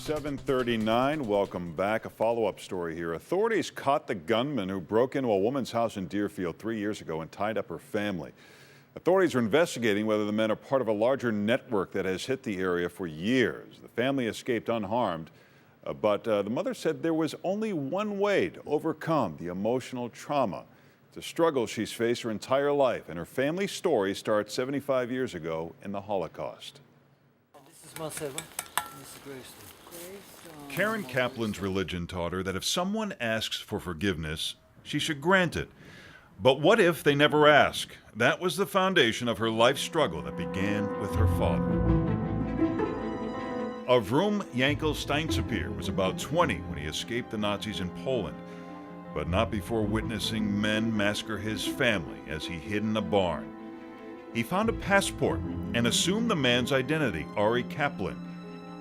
7:39. Welcome back. A follow-up story here. Authorities caught the gunman who broke into a woman's house in Deerfield 3 years ago and tied up her family. Authorities are investigating whether the men are part of a larger network that has hit the area for years. The family escaped unharmed, but the mother said there was only one way to overcome the emotional trauma. It's a struggle she's faced her entire life, and her family's story starts 75 years ago in the Holocaust. This is Marcella. This is Grace. Karen Kaplan's religion taught her that if someone asks for forgiveness, she should grant it. But what if they never ask? That was the foundation of her life struggle that began with her father. Avrum Yankel Steinsapier was about 20 when he escaped the Nazis in Poland, but not before witnessing men massacre his family as he hid in a barn. He found a passport and assumed the man's identity, Ari Kaplan.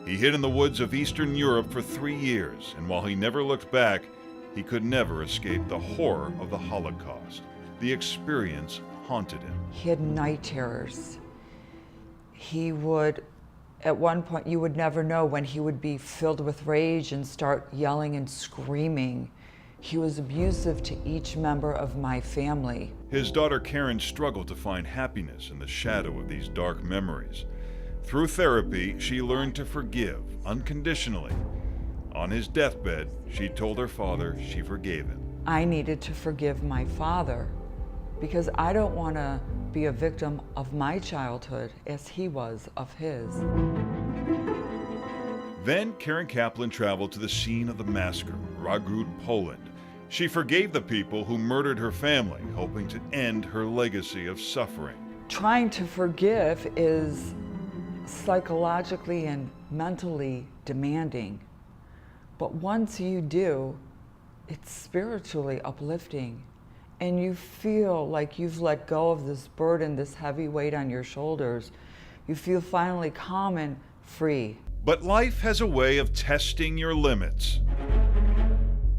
He hid in the woods of Eastern Europe for 3 years, and while he never looked back, he could never escape the horror of the Holocaust. The experience haunted him. He had night terrors. He would, at one point, you would never know when he would be filled with rage and start yelling and screaming. He was abusive to each member of my family. His daughter Karen struggled to find happiness in the shadow of these dark memories. Through therapy, she learned to forgive unconditionally. On his deathbed, she told her father she forgave him. I needed to forgive my father because I don't want to be a victim of my childhood as he was of his. Then Karen Kaplan traveled to the scene of the massacre, Rajgrod, Poland. She forgave the people who murdered her family, hoping to end her legacy of suffering. Trying to forgive is psychologically and mentally demanding. But once you do, it's spiritually uplifting. And you feel like you've let go of this burden, this heavy weight on your shoulders. You feel finally calm and free. But life has a way of testing your limits.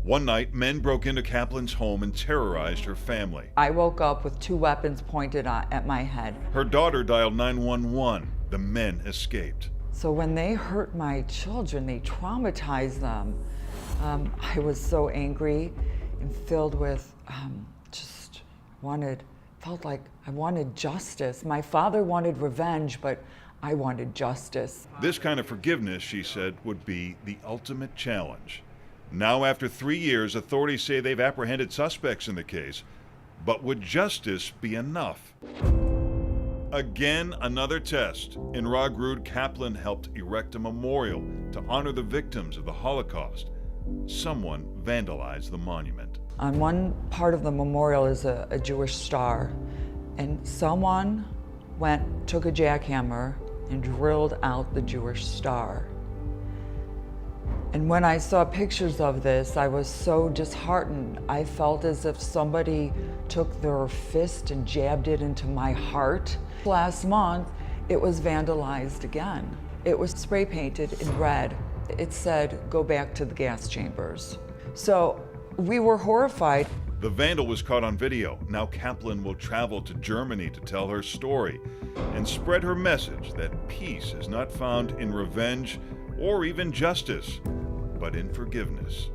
One night, men broke into Kaplan's home and terrorized her family. I woke up with 2 weapons pointed at my head. Her daughter dialed 911. The men escaped. So when they hurt my children, they traumatized them. I was so angry and filled with felt like I wanted justice. My father wanted revenge, but I wanted justice. This kind of forgiveness, she said, would be the ultimate challenge. Now, after 3 years, authorities say they've apprehended suspects in the case. But would justice be enough? Again, another test. In Rajgrod, Kaplan helped erect a memorial to honor the victims of the Holocaust. Someone vandalized the monument. On one part of the memorial is a Jewish star, and someone took a jackhammer and drilled out the Jewish star. And when I saw pictures of this, I was so disheartened. I felt as if somebody took their fist and jabbed it into my heart. Last month, it was vandalized again. It was spray painted in red. It said, "Go back to the gas chambers." So we were horrified. The vandal was caught on video. Now Kaplan will travel to Germany to tell her story and spread her message that peace is not found in revenge or even justice, but in forgiveness.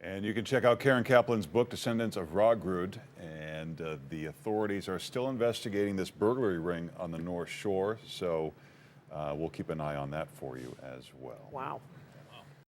And you can check out Karen Kaplan's book, Descendants of Rajgrod, and the authorities are still investigating this burglary ring on the North Shore, so we'll keep an eye on that for you as well. Wow.